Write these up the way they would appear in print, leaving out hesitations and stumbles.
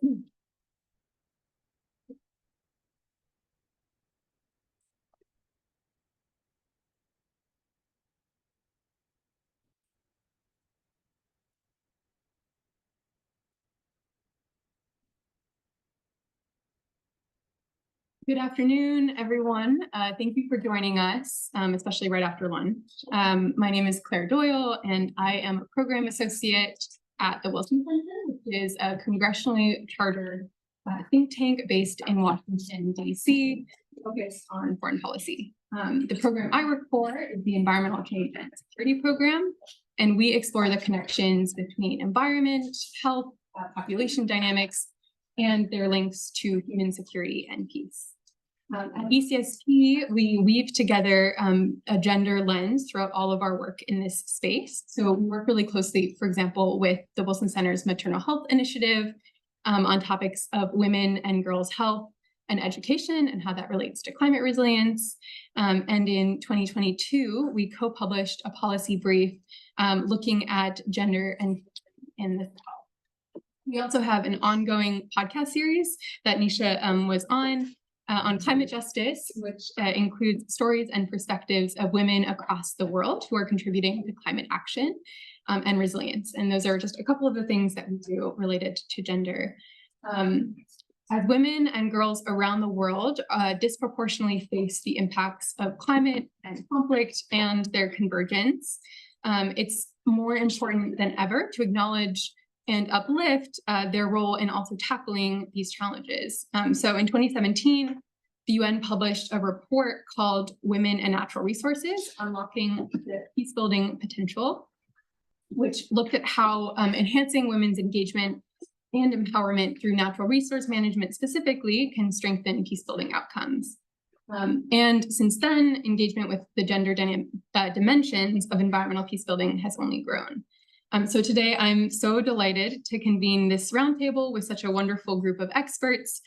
Good afternoon, everyone. Thank you for joining us, especially right after lunch. My name is Claire Doyle, and I am a program associate at the Wilson Center, which is a congressionally chartered think tank based in Washington, D.C., focused on foreign policy. The program I work for is the Environmental Change and Security Program, and we explore the connections between environment, health, population dynamics, and their links to human security and peace. At ECSP, we weave together a gender lens throughout all of our work in this space. So we work really closely, for example, with the Wilson Center's Maternal Health Initiative on topics of women and girls' health and education and how that relates to climate resilience. And in 2022, we co-published a policy brief looking at gender and in the Sahel. We also have an ongoing podcast series that Nisha was on climate justice, which includes stories and perspectives of women across the world who are contributing to climate action and resilience. And those are just a couple of the things that we do related to gender. As women and girls around the world disproportionately face the impacts of climate and conflict and their convergence, it's more important than ever to acknowledge and uplift their role in also tackling these challenges. So in 2017, the UN published a report called Women and Natural Resources, Unlocking the Peacebuilding Potential, which looked at how enhancing women's engagement and empowerment through natural resource management specifically can strengthen peacebuilding outcomes. And since then, engagement with the gender dimensions of environmental peacebuilding has only grown. So today, I'm so delighted to convene this roundtable with such a wonderful group of experts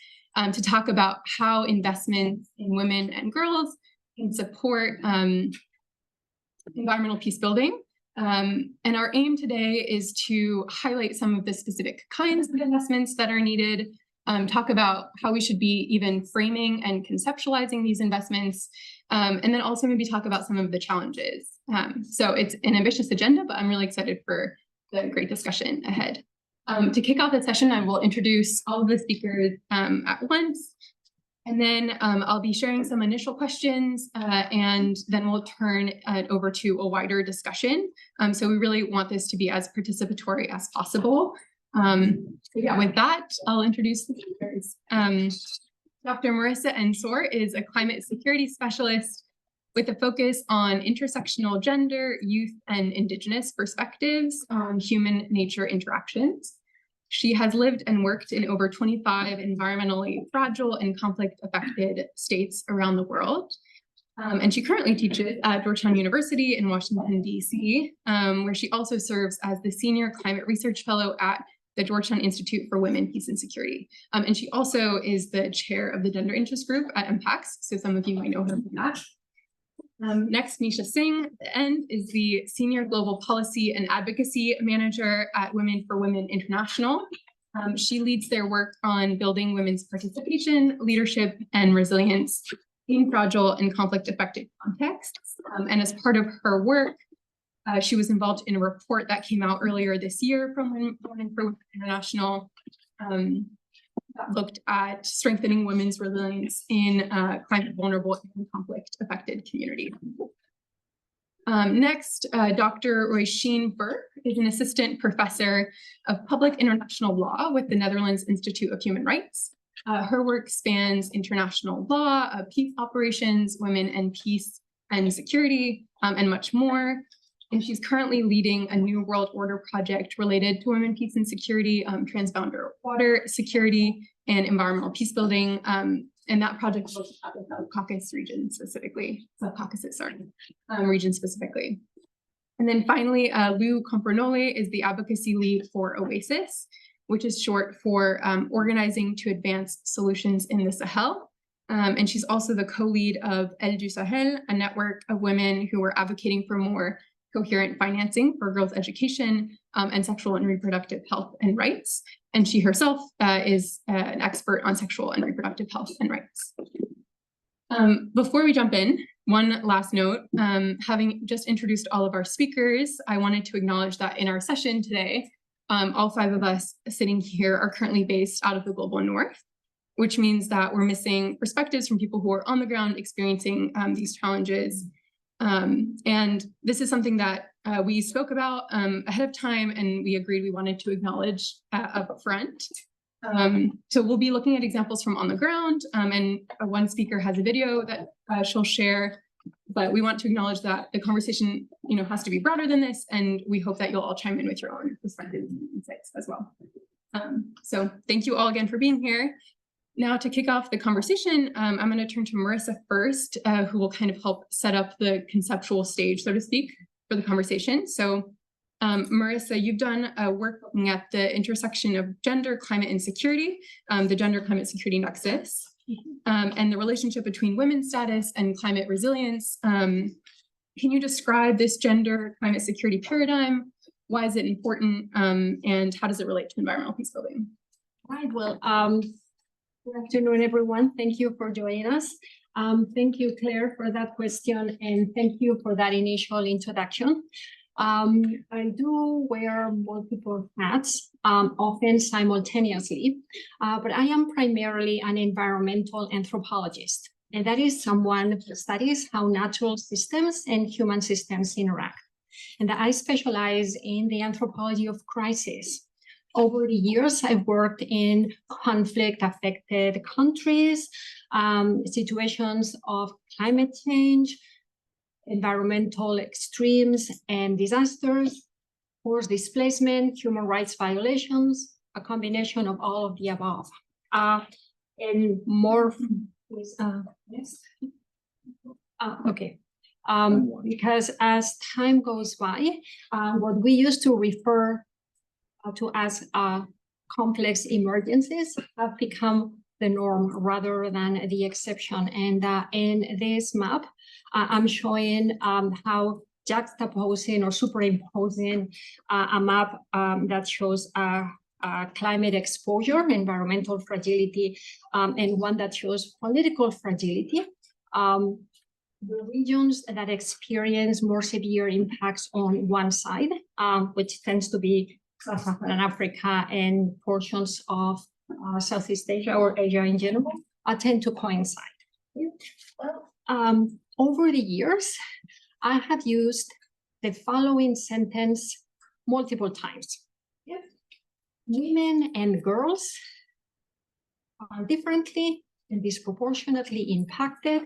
to talk about how investments in women and girls can support environmental peacebuilding. And our aim today is to highlight some of the specific kinds of investments that are needed, talk about how we should be even framing and conceptualizing these investments, and then also maybe talk about some of the challenges. So it's an ambitious agenda, but I'm really excited for the great discussion ahead. To kick off the session, I will introduce all of the speakers at once, and then I'll be sharing some initial questions, and then we'll turn it over to a wider discussion. So we really want this to be as participatory as possible. So yeah, with that, I'll introduce the speakers. Dr. Marisa Ensor is a climate security specialist with a focus on intersectional gender, youth, and Indigenous perspectives on human-nature interactions. She has lived and worked in over 25 environmentally fragile and conflict-affected states around the world. And she currently teaches at Georgetown University in Washington, D.C., where she also serves as the Senior Climate Research Fellow at the Georgetown Institute for Women, Peace, and Security. And she also is the chair of the Gender Interest Group at MPACS, so some of you might know her from that. Next, Nisha Singh, at the end, is the Senior Global Policy and Advocacy Manager at Women for Women International. She leads their work on building women's participation, leadership, and resilience in fragile and conflict-affected contexts. And as part of her work, she was involved in a report that came out earlier this year from Women for Women International that looked at strengthening women's resilience in climate vulnerable and conflict-affected communities. Next, Dr. Roisin Burke is an assistant professor of public international law with the Netherlands Institute of Human Rights. Her work spans international law, peace operations, women and peace and security, and much more. And she's currently leading a new world order project related to women, peace, and security, transboundary water security, and environmental peacebuilding. And that project looks at the South-Caucasus region specifically, region specifically. And then finally, Lou Compernolle is the advocacy lead for OASIS, which is short for Organizing to Advance Solutions in the Sahel. And she's also the co-lead of El du Sahel, a network of women who are advocating for more coherent financing for girls' education and sexual and reproductive health and rights. And she herself is an expert on sexual and reproductive health and rights. Before we jump in, one last note, having just introduced all of our speakers, I wanted to acknowledge that in our session today, all 5 of us sitting here are currently based out of the global north, which means that we're missing perspectives from people who are on the ground experiencing these challenges. And this is something that we spoke about ahead of time, and we agreed we wanted to acknowledge up front. So we'll be looking at examples from on the ground, and one speaker has a video that she'll share, but we want to acknowledge that the conversation, has to be broader than this, and we hope that you'll all chime in with your own perspectives and insights as well. So thank you all again for being here. Now to kick off the conversation, I'm going to turn to Marisa first, who will kind of help set up the conceptual stage, so to speak, for the conversation. So Marisa, you've done work looking at the intersection of gender, climate, and security, the gender climate security nexus, and the relationship between women's status and climate resilience. Can you describe this gender climate security paradigm? Why is it important? And how does it relate to environmental peace building? Right, well, good afternoon, everyone. Thank you for joining us. Thank you, Claire, for that question, and thank you for that initial introduction. I do wear multiple hats, often simultaneously, but I am primarily an environmental anthropologist, and that is someone who studies how natural systems and human systems interact. And I specialize in the anthropology of crisis. Over the years, I've worked in conflict-affected countries, situations of climate change, environmental extremes and disasters, forced displacement, human rights violations, a combination of all of the above. And more, yes. Okay. Because as time goes by, what we used to refer to as complex emergencies have become the norm rather than the exception. And in this map, I'm showing how juxtaposing or superimposing a map that shows climate exposure, environmental fragility, and one that shows political fragility. The regions that experience more severe impacts on one side, which tends to be Sub-Saharan Africa and portions of Southeast Asia or Asia in general, tend to coincide. Well, over the years, I have used the following sentence multiple times. Yeah. Women and girls are differently and disproportionately impacted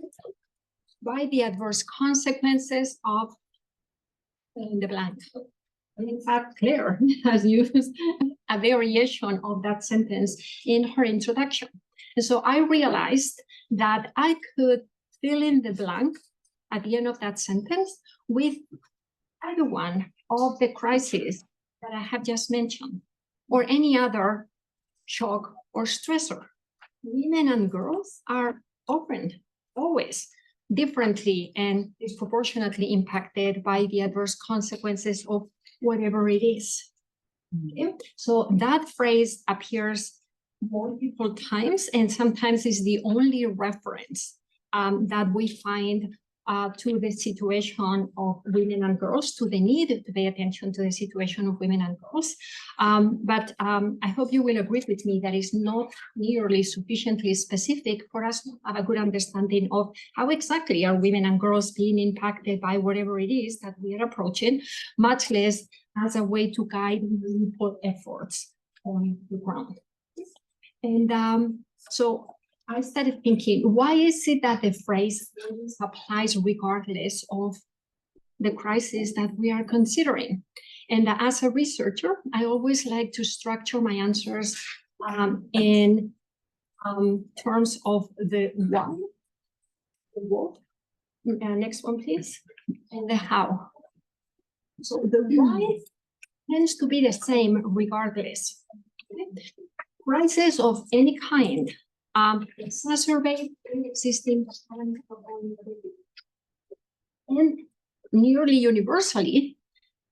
by the adverse consequences of the blank. In fact, Claire has used a variation of that sentence in her introduction. And so I realized that I could fill in the blank at the end of that sentence with either one of the crises that I have just mentioned, or any other shock or stressor. Women and girls are often, always, differently and disproportionately impacted by the adverse consequences of whatever it is. Okay? So that phrase appears multiple times, and sometimes is the only reference that we find to the situation of women and girls, to the need to pay attention to the situation of women and girls. But I hope you will agree with me that it's not nearly sufficiently specific for us to have a good understanding of how exactly are women and girls being impacted by whatever it is that we are approaching, much less as a way to guide meaningful efforts on the ground. And so I started thinking, why is it that the phrase applies regardless of the crisis that we are considering? And as a researcher, I always like to structure my answers in terms of the why, the what, next one please, and the how. So the why tends to be the same regardless. Crises of any kind exacerbate existing and nearly universally,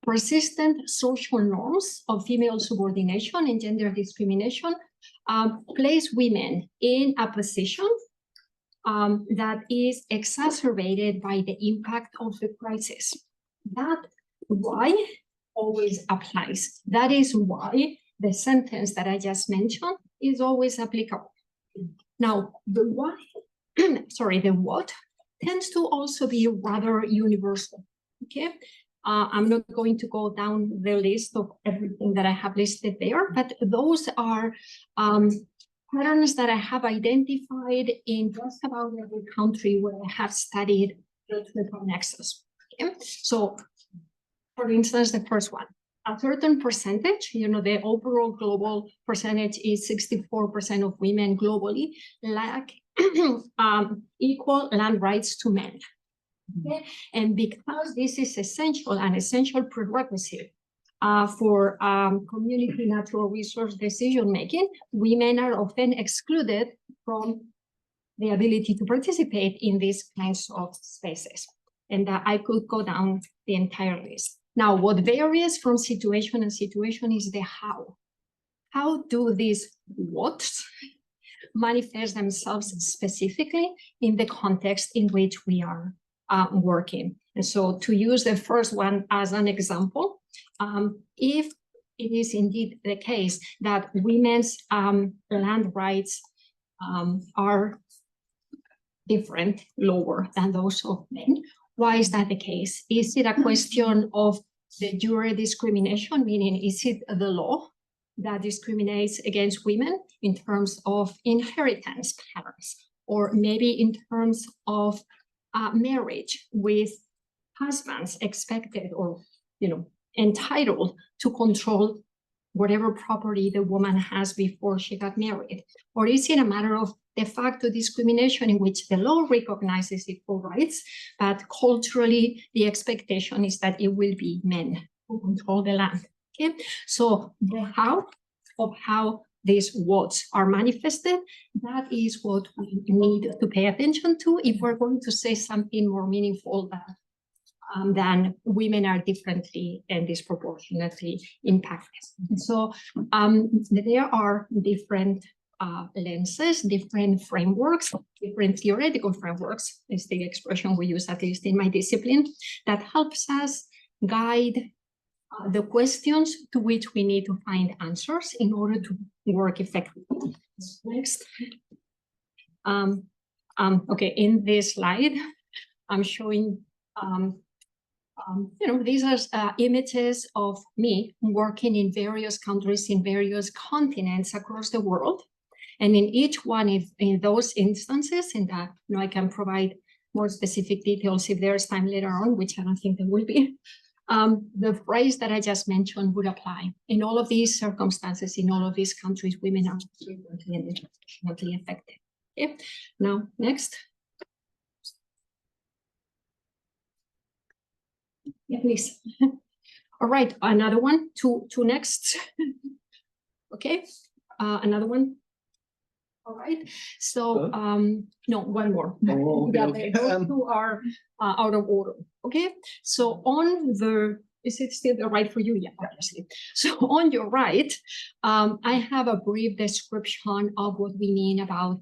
persistent social norms of female subordination and gender discrimination place women in a position that is exacerbated by the impact of the crisis. That why always applies. That is why the sentence that I just mentioned is always applicable. Now, the why, the what tends to also be rather universal, okay? I'm not going to go down the list of everything that I have listed there, but those are patterns that I have identified in just about every country where I have studied the triple nexus. Okay? So, for instance, the first one, a certain percentage, the overall global percentage is 64% of women globally lack equal land rights to men. Okay? And because this is an essential prerequisite for community natural resource decision making, women are often excluded from the ability to participate in these kinds of spaces. And I could go down the entire list. Now, what varies from situation to situation is the how. How do these whats manifest themselves specifically in the context in which we are working? And so to use the first one as an example, if it is indeed the case that women's land rights are different, lower than those of men, why is that the case? Is it a question of de jure discrimination, meaning is it the law that discriminates against women in terms of inheritance patterns, or maybe in terms of marriage with husbands expected or entitled to control whatever property the woman has before she got married? Or is it a matter of de facto discrimination in which the law recognizes equal rights, but culturally the expectation is that it will be men who control the land? Okay, so the how of how these whats are manifested, that is what we need to pay attention to if we're going to say something more meaningful than women are differently and disproportionately impacted. So there are different lenses, different frameworks, different theoretical frameworks, is the expression we use, at least in my discipline, that helps us guide the questions to which we need to find answers in order to work effectively. Next. Okay, in this slide, I'm showing these are images of me working in various countries, in various continents across the world. And in each one of those instances, and that I can provide more specific details if there's time later on, which I don't think there will be, the phrase that I just mentioned would apply. In all of these circumstances, in all of these countries, women are frequently and disproportionately affected. Okay, now next. Yeah, please. All right, another one, two next. Okay, another one. All right, so no, one more. Oh, okay. Those two are out of order. Okay, so on the, is it still the right for you? Yeah, obviously. So on your right, I have a brief description of what we mean about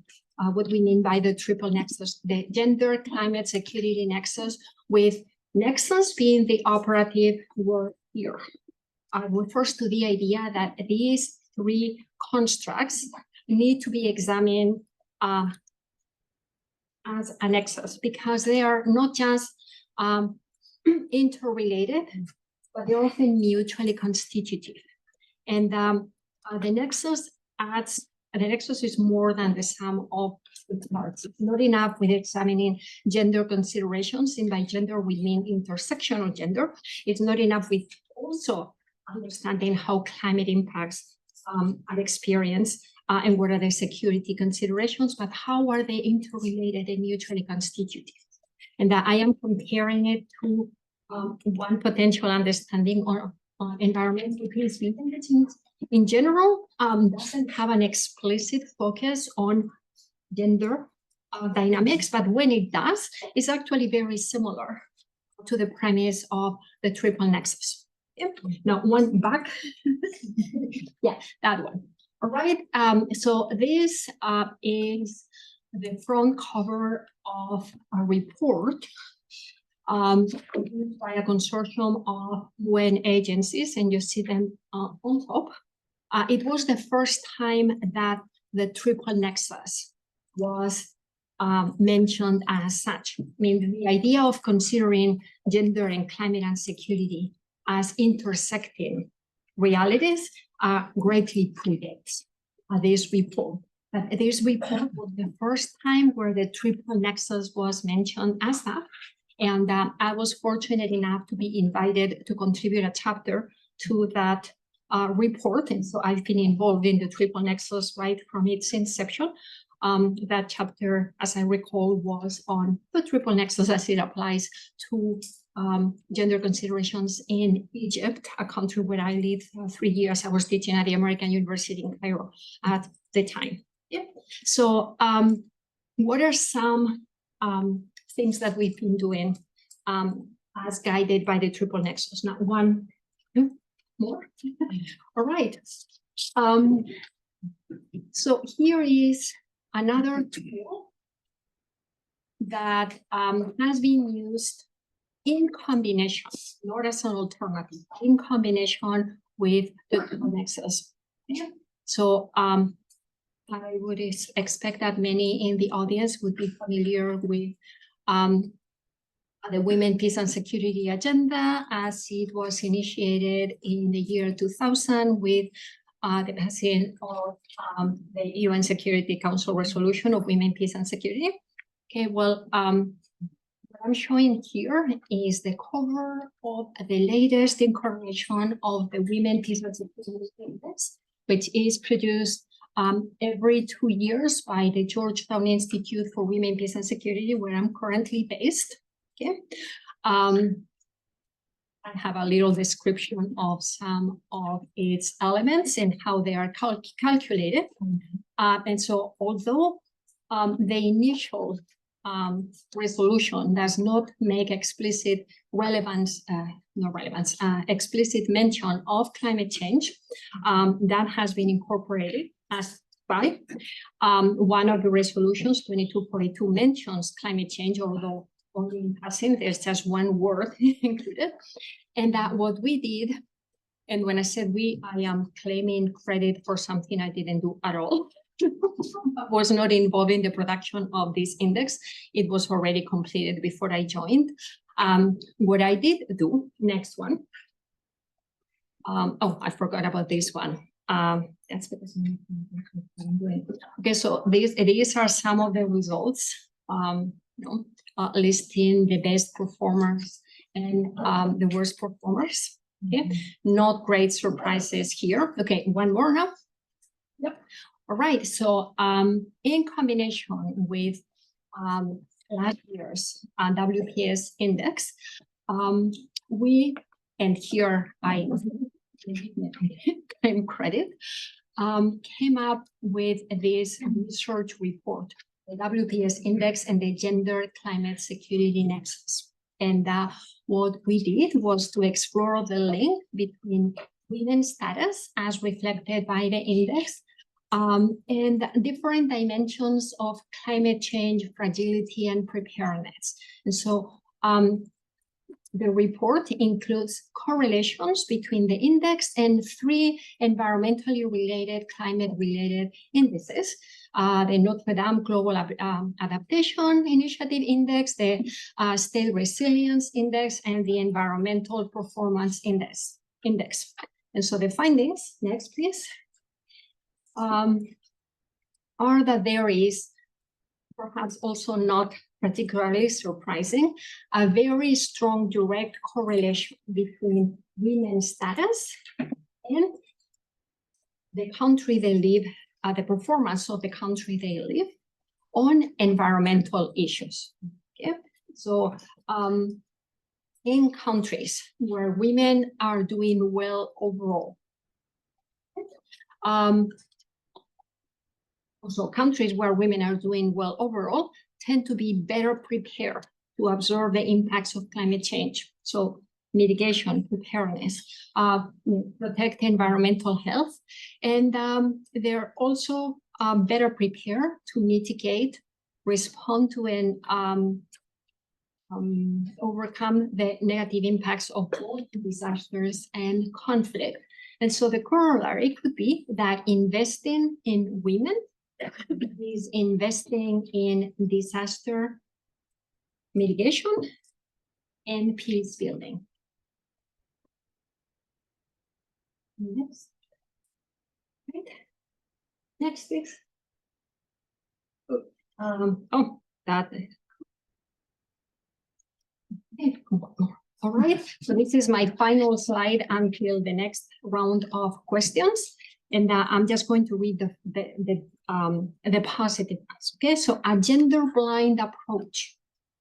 what we mean by the triple nexus, the gender, climate, security nexus, with nexus being the operative word here. Refers to the idea that these three constructs need to be examined as a nexus, because they are not just interrelated, but they're often mutually constitutive. And the nexus is more than the sum of its parts. It's not enough with examining gender considerations, and by gender we mean intersectional gender. It's not enough with also understanding how climate impacts our experience and what are the security considerations, but how are they interrelated and mutually constitutive? And I am comparing it to one potential understanding or environmental peacebuilding that in general doesn't have an explicit focus on gender dynamics, but when it does, it's actually very similar to the premise of the triple nexus. Yep. Now one back. Yeah, that one. All right. So this is the front cover of a report by a consortium of UN agencies, and you see them on top. It was the first time that the triple nexus was mentioned as such. I mean, the idea of considering gender and climate and security as intersecting realities greatly predates this report. But this report was the first time where the triple nexus was mentioned as that. And I was fortunate enough to be invited to contribute a chapter to that report. And so I've been involved in the triple nexus right from its inception. That chapter, as I recall, was on the triple nexus as it applies to gender considerations in Egypt, a country where I lived 3 years. I was teaching at the American University in Cairo at the time. Yeah. So what are some things that we've been doing as guided by the triple nexus? Now, one more. All right. So here is another tool that has been used in combination, not as an alternative, in combination with the triple nexus. So I would expect that many in the audience would be familiar with the Women, Peace and Security Agenda as it was initiated in the year 2000 with the passing of the UN Security Council resolution of Women, Peace and Security. Okay, well, what I'm showing here is the cover of the latest incarnation of the Women, Peace and Security Index, which is produced every 2 years by the Georgetown Institute for Women, Peace and Security, where I'm currently based. Okay. I have a little description of some of its elements and how they are calculated. And so although the initial resolution does not make explicit explicit mention of climate change, that has been incorporated as by one of the resolutions, 2242, mentions climate change, although only in passing, there's just one word included. And that what we did, and when I said we, I am claiming credit for something I didn't do at all. I was not involved in the production of this index. It was already completed before I joined. What I did do, next one. Oh, I forgot about this one. That's because I'm doing. Okay, so these are some of the results. Listing the best performers and the worst performers. Okay, not great surprises here. Okay, one more now. Yep. All right. So in combination with last year's WPS index, we, and here I claim credit, came up with this research report, the WPS index and the gender climate security nexus. And what we did was to explore the link between women's status as reflected by the index and different dimensions of climate change, fragility, and preparedness. And so the report includes correlations between the index and 3 environmentally related, climate-related indices. The Notre Dame Global Adaptation Initiative Index, the State Resilience Index, and the Environmental Performance Index. And so the findings, next please, are that there is, perhaps also not particularly surprising, a very strong direct correlation between women's status and the country they live, the performance of the country they live on environmental issues. Okay, so in countries where women are doing well overall, also countries where women are doing well overall tend to be better prepared to absorb the impacts of climate change. So mitigation, preparedness, protect environmental health, and they're also better prepared to mitigate, respond to, and overcome the negative impacts of both disasters and conflict. And so the corollary could be that investing in women is investing in disaster mitigation and peace building. Next. Right. Next, please. That. All right, so this is my final slide until the next round of questions. And I'm just going to read the positive ones. Okay, so a gender-blind approach,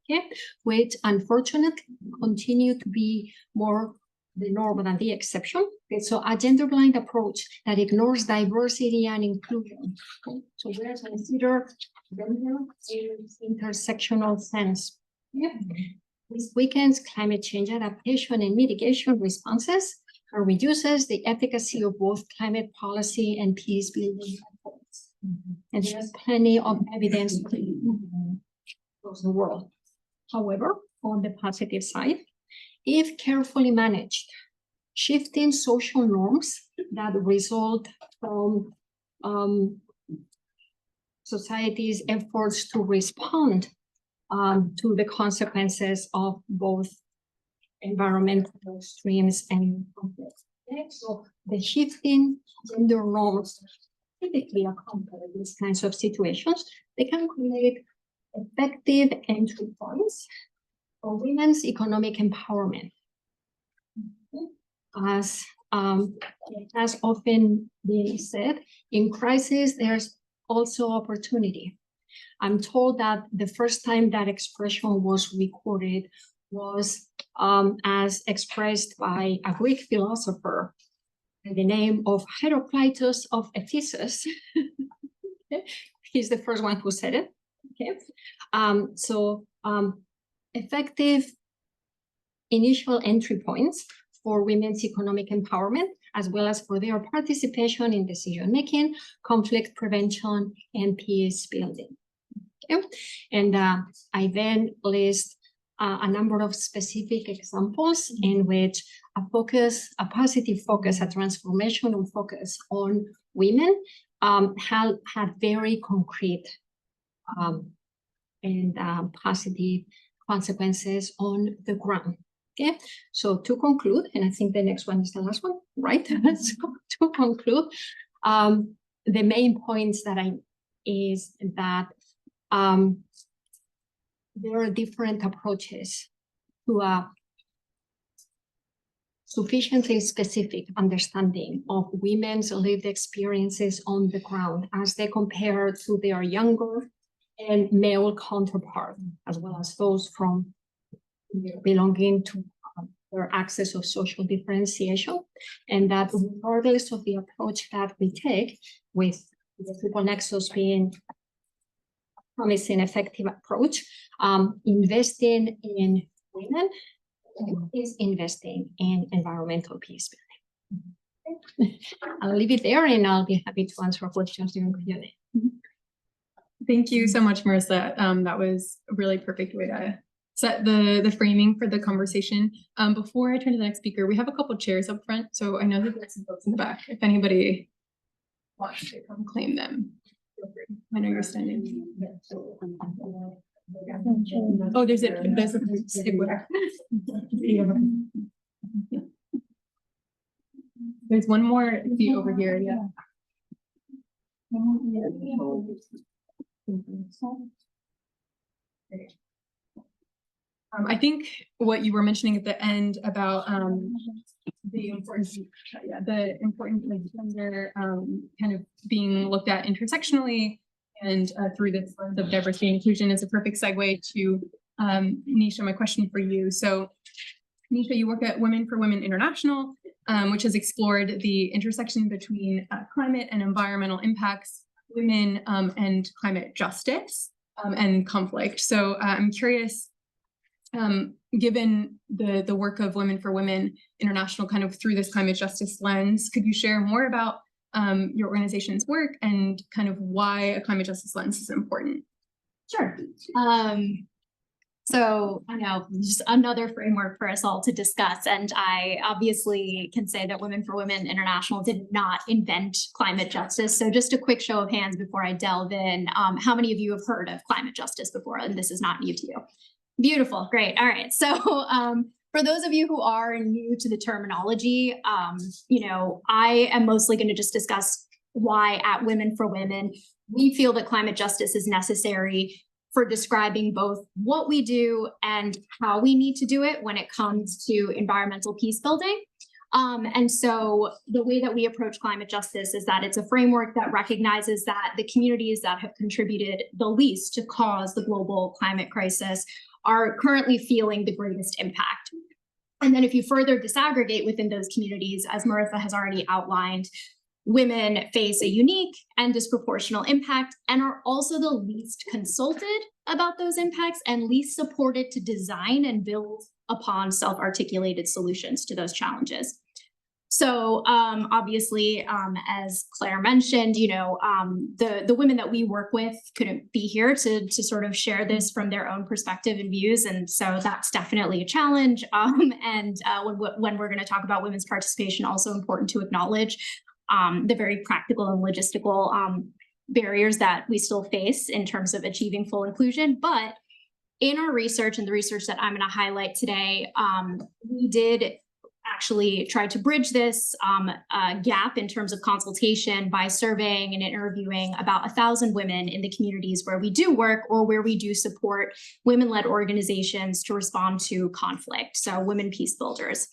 okay, which unfortunately continue to be more the norm than the exception. Okay, so a gender-blind approach that ignores diversity and inclusion. Okay? So we are consider gender in intersectional sense. Yep. This weakens climate change adaptation and mitigation responses and reduces the efficacy of both climate policy and peace building efforts. And there's plenty of evidence across the world. However, on the positive side, if carefully managed, shifting social norms that result from society's efforts to respond to the consequences of both environmental streams and conflicts. Okay? So the shifting gender norms typically accompany these kinds of situations. They can create effective entry points for women's economic empowerment. As has often been said, in crisis, there's also opportunity. I'm told that the first time that expression was recorded was as expressed by a Greek philosopher by the name of Heraclitus of Ephesus. He's the first one who said it. Okay, effective initial entry points for women's economic empowerment, as well as for their participation in decision-making, conflict prevention, and peace building. Okay. And I then list a number of specific examples in which a positive focus, a transformational focus on women had very concrete and positive consequences on the ground. Okay, so to conclude, and I think the next one is the last one, right? So to conclude, the main points that is that there are different approaches to a sufficiently specific understanding of women's lived experiences on the ground as they compare to their younger and male counterpart, as well as those from belonging to their access of social differentiation, and that regardless of the approach that we take, with the triple nexus being a promising effective approach, investing in women is investing in environmental peace building. I'll leave it there, and I'll be happy to answer questions during Q&A. Thank you so much, Marisa. That was a really perfect way to set the framing for the conversation. Before I turn to the next speaker, we have a couple chairs up front, so I know that there's some folks in the back. If anybody wants to come claim them, feel free. I know you're standing. Oh, there's a stick with There's one more seat over here. Yeah. I think what you were mentioning at the end about the importance, like gender kind of being looked at intersectionally and through this lens of diversity and inclusion is a perfect segue to Nisha, my question for you. So Nisha, you work at Women for Women International, which has explored the intersection between climate and environmental impacts, women and climate justice and conflict. So I'm curious, given the work of Women for Women International kind of through this climate justice lens, could you share more about your organization's work and kind of why a climate justice lens is important? Sure. So I know just another framework for us all to discuss. And I obviously can say that Women for Women International did not invent climate justice. So just a quick show of hands before I delve in. How many of you have heard of climate justice before? And this is not new to you. Beautiful. Great. All right. So for those of you who are new to the terminology, I am mostly going to just discuss why at Women for Women, we feel that climate justice is necessary for describing both what we do and how we need to do it when it comes to environmental peace building. And so the way that we approach climate justice is that it's a framework that recognizes that the communities that have contributed the least to cause the global climate crisis are currently feeling the greatest impact. And then if you further disaggregate within those communities, as Marisa has already outlined, women face a unique and disproportional impact and are also the least consulted about those impacts and least supported to design and build upon self-articulated solutions to those challenges. So obviously, as Claire mentioned, the women that we work with couldn't be here to sort of share this from their own perspective and views. And so that's definitely a challenge. And when we're going to talk about women's participation, also important to acknowledge the very practical and logistical barriers that we still face in terms of achieving full inclusion. But in our research and the research that I'm going to highlight today, we did actually try to bridge this gap in terms of consultation by surveying and interviewing about 1,000 women in the communities where we do work or where we do support women-led organizations to respond to conflict, so women peace builders.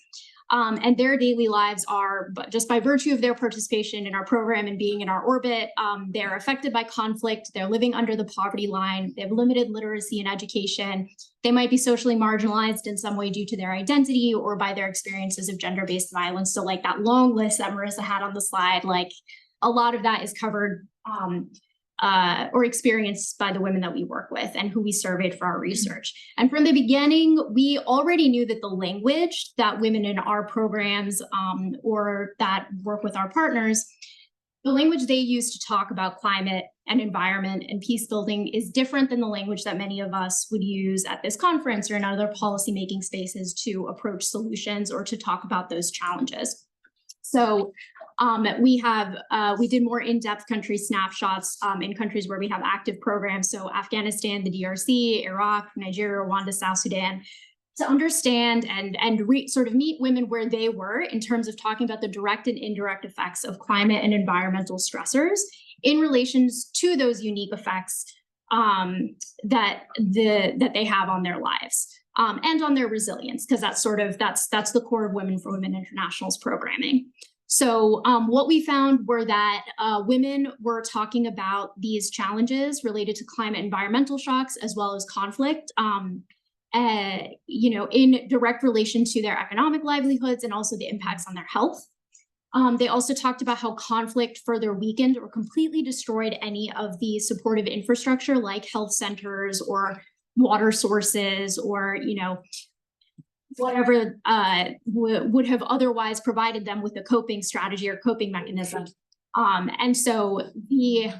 And their daily lives are, but just by virtue of their participation in our program and being in our orbit, they're affected by conflict, they're living under the poverty line, they have limited literacy and education, they might be socially marginalized in some way due to their identity or by their experiences of gender-based violence. So like that long list that Marisa had on the slide, like a lot of that is covered or experienced by the women that we work with and who we surveyed for our research. And from the beginning, we already knew that the language that women in our programs or that work with our partners, the language they use to talk about climate and environment and peace building is different than the language that many of us would use at this conference or in other policymaking spaces to approach solutions or to talk about those challenges. So we did more in-depth country snapshots in countries where we have active programs. So Afghanistan, the DRC, Iraq, Nigeria, Rwanda, South Sudan, to understand and sort of meet women where they were in terms of talking about the direct and indirect effects of climate and environmental stressors in relations to those unique effects that they have on their lives. And on their resilience, because that's the core of Women for Women International's programming. So what we found were that women were talking about these challenges related to climate environmental shocks as well as conflict, in direct relation to their economic livelihoods and also the impacts on their health. They also talked about how conflict further weakened or completely destroyed any of the supportive infrastructure like health centers or water sources or, whatever would have otherwise provided them with a coping strategy or coping mechanism. And so these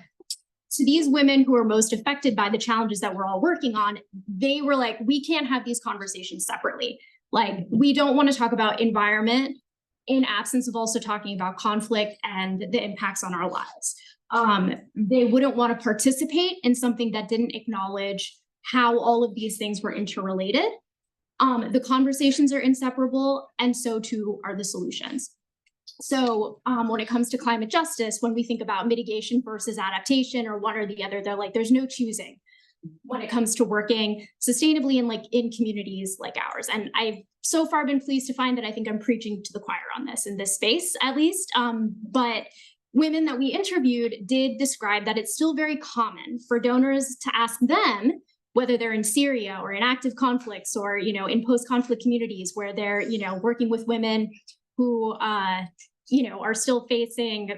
women who are most affected by the challenges that we're all working on, they were like, we can't have these conversations separately. Like, we don't want to talk about environment in absence of also talking about conflict and the impacts on our lives. They wouldn't want to participate in something that didn't acknowledge how all of these things were interrelated. The conversations are inseparable, and so too are the solutions. So when it comes to climate justice, when we think about mitigation versus adaptation or one or the other, they're like, there's no choosing when it comes to working sustainably in communities like ours. And I've so far been pleased to find that I think I'm preaching to the choir on this in this space, at least. But women that we interviewed did describe that it's still very common for donors to ask them whether they're in Syria or in active conflicts or, in post-conflict communities where they're, working with women who, are still facing,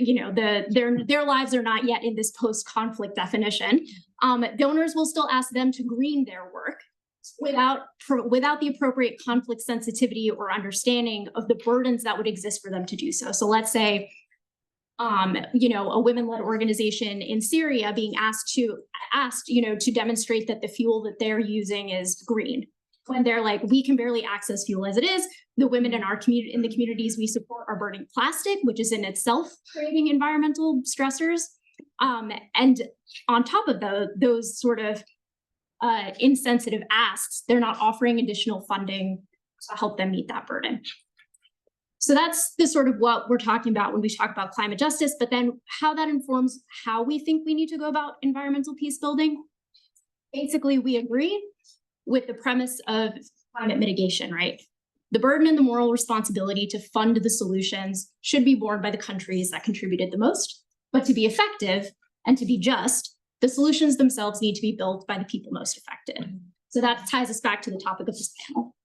their lives are not yet in this post-conflict definition. Donors will still ask them to green their work without the appropriate conflict sensitivity or understanding of the burdens that would exist for them to do so. So let's say, a women-led organization in Syria being asked, to demonstrate that the fuel that they're using is green. When they're like, we can barely access fuel as it is. The women in our community, in the communities we support, are burning plastic, which is in itself creating environmental stressors. And on top of those sort of insensitive asks, they're not offering additional funding to help them meet that burden. So that's the sort of what we're talking about when we talk about climate justice, but then how that informs how we think we need to go about environmental peace building. Basically, we agree with the premise of climate mitigation, right? The burden and the moral responsibility to fund the solutions should be borne by the countries that contributed the most, but to be effective and to be just, the solutions themselves need to be built by the people most affected. So that ties us back to the topic of this panel.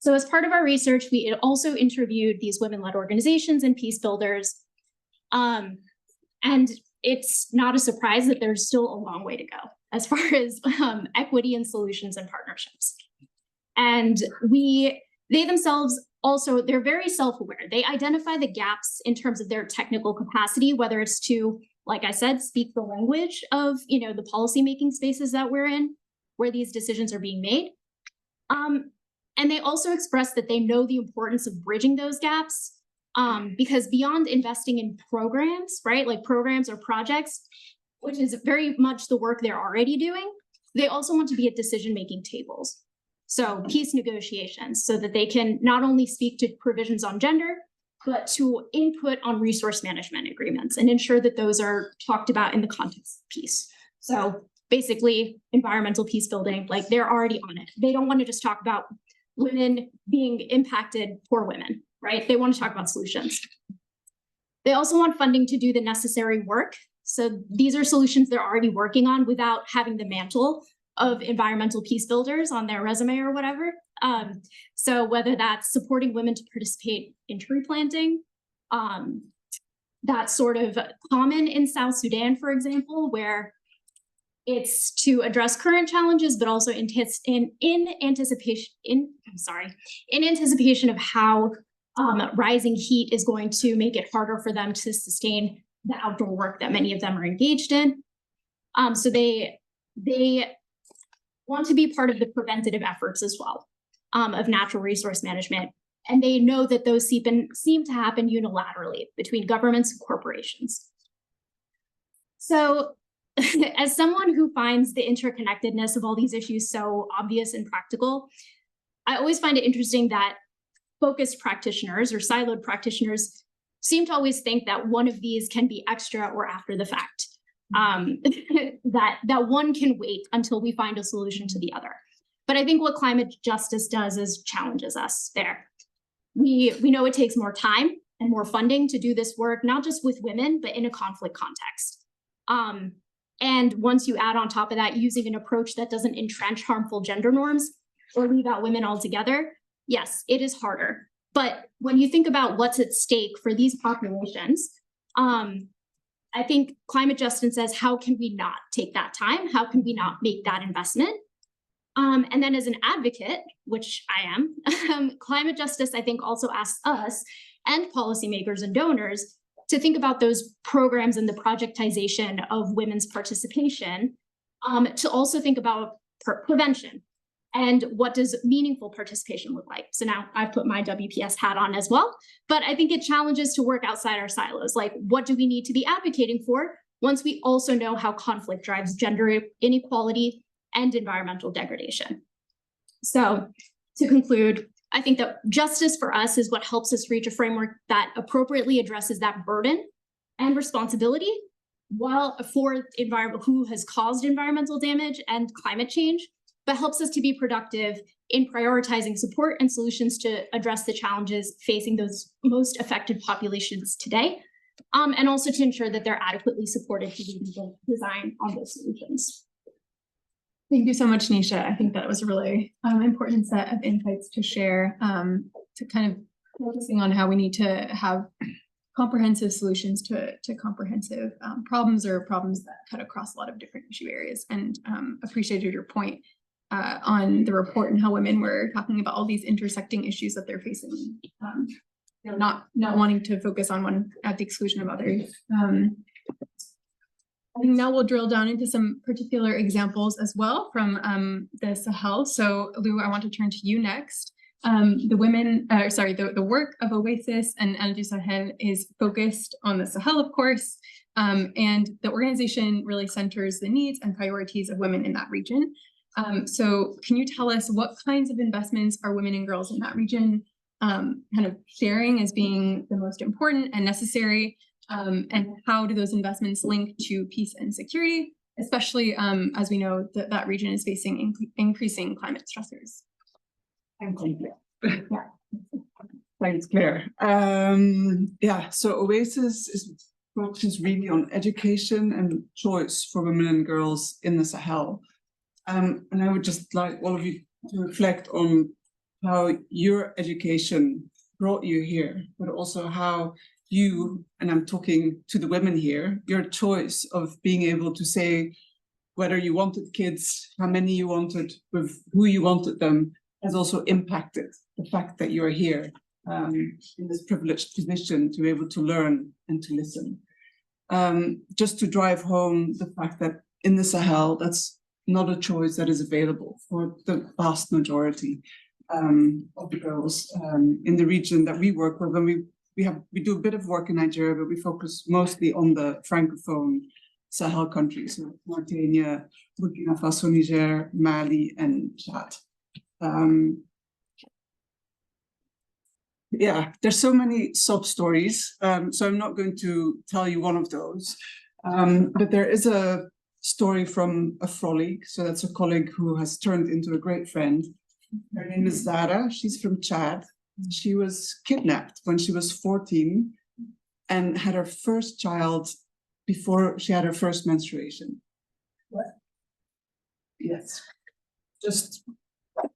So as part of our research, we also interviewed these women-led organizations and peace builders. And it's not a surprise that there's still a long way to go as far as equity and solutions and partnerships. And they themselves also, they're very self-aware. They identify the gaps in terms of their technical capacity, whether it's to, like I said, speak the language of, the policymaking spaces that we're in, where these decisions are being made. And they also express that they know the importance of bridging those gaps, because beyond investing in programs, right, like programs or projects, which is very much the work they're already doing, they also want to be at decision-making tables. So peace negotiations, so that they can not only speak to provisions on gender, but to input on resource management agreements and ensure that those are talked about in the context of peace. So basically, environmental peace building, like they're already on it. They don't want to just talk about women being impacted, poor women, right? They want to talk about solutions. They also want funding to do the necessary work. So these are solutions they're already working on without having the mantle of environmental peace builders on their resume or whatever. So whether that's supporting women to participate in tree planting, that's sort of common in South Sudan, for example, where it's to address current challenges, but also in anticipation of how rising heat is going to make it harder for them to sustain the outdoor work that many of them are engaged in. So they want to be part of the preventative efforts as well, of natural resource management. And they know that those seem to happen unilaterally between governments and corporations. So as someone who finds the interconnectedness of all these issues so obvious and practical, I always find it interesting that focused practitioners or siloed practitioners seem to always think that one of these can be extra or after the fact, that one can wait until we find a solution to the other. But I think what climate justice does is challenges us there. We know it takes more time and more funding to do this work, not just with women, but in a conflict context. And once you add on top of that, using an approach that doesn't entrench harmful gender norms or leave out women altogether, yes, it is harder. But when you think about what's at stake for these populations, I think climate justice says, how can we not take that time? How can we not make that investment? And then as an advocate, which I am, climate justice, I think, also asks us and policymakers and donors to think about those programs and the projectization of women's participation, to also think about prevention and what does meaningful participation look like. So now I've put my WPS hat on as well, but I think it challenges to work outside our silos. Like, what do we need to be advocating for once we also know how conflict drives gender inequality and environmental degradation? So to conclude, I think that justice for us is what helps us reach a framework that appropriately addresses that burden and responsibility while for who has caused environmental damage and climate change, but helps us to be productive in prioritizing support and solutions to address the challenges facing those most affected populations today, and also to ensure that they're adequately supported to design on those solutions. Thank you so much, Nisha. I think that was a really important set of insights to share, to kind of focusing on how we need to have comprehensive solutions to comprehensive problems, or problems that cut across a lot of different issue areas. And appreciated your point on the report and how women were talking about all these intersecting issues that they're facing. Not wanting to focus on one at the exclusion of others. I think now we'll drill down into some particular examples as well from the Sahel. So Lou, I want to turn to you next. The work of OASIS and Sahel is focused on the Sahel, of course, and the organization really centers the needs and priorities of women in that region. So can you tell us what kinds of investments are women and girls in that region kind of sharing as being the most important and necessary, and how do those investments link to peace and security, especially as we know that that region is facing increasing climate stressors? Thank you. Thanks, Claire. So OASIS focuses really on education and choice for women and girls in the Sahel. And I would just like all of you to reflect on how your education brought you here, but also how you, and I'm talking to the women here, your choice of being able to say whether you wanted kids, how many you wanted, with who you wanted them, has also impacted the fact that you're here in this privileged position to be able to learn and to listen. Just to drive home the fact that in the Sahel, that's not a choice that is available for the vast majority of the girls in the region that we work with. And we do a bit of work in Nigeria, but we focus mostly on the Francophone Sahel countries, so Mauritania, Burkina Faso, Niger, Mali, and Chad. There's so many sub-stories, so I'm not going to tell you one of those, but there is a story from a colleague, so that's a colleague who has turned into a great friend. Her name is Zara. She's from Chad. She was kidnapped when she was 14 and had her first child before she had her first menstruation. What? Yes. Just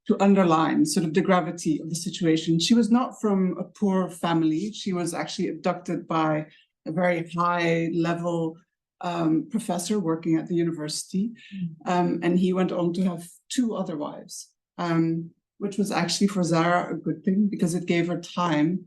to underline sort of the gravity of the situation. She was not from a poor family. She was actually abducted by a very high-level professor working at the university. And he went on to have 2 other wives. Which was actually for Zara a good thing because it gave her time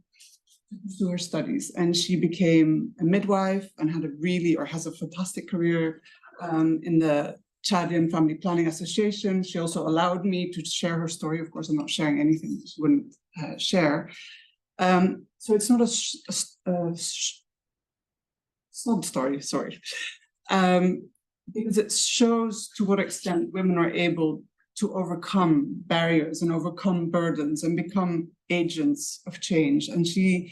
to pursue her studies. And she became a midwife and has a fantastic career in the Chadian Family Planning Association. She also allowed me to share her story. Of course, I'm not sharing anything she wouldn't share. So it's not a snob story, sorry. Because it shows to what extent women are able to overcome barriers and overcome burdens and become agents of change. And she,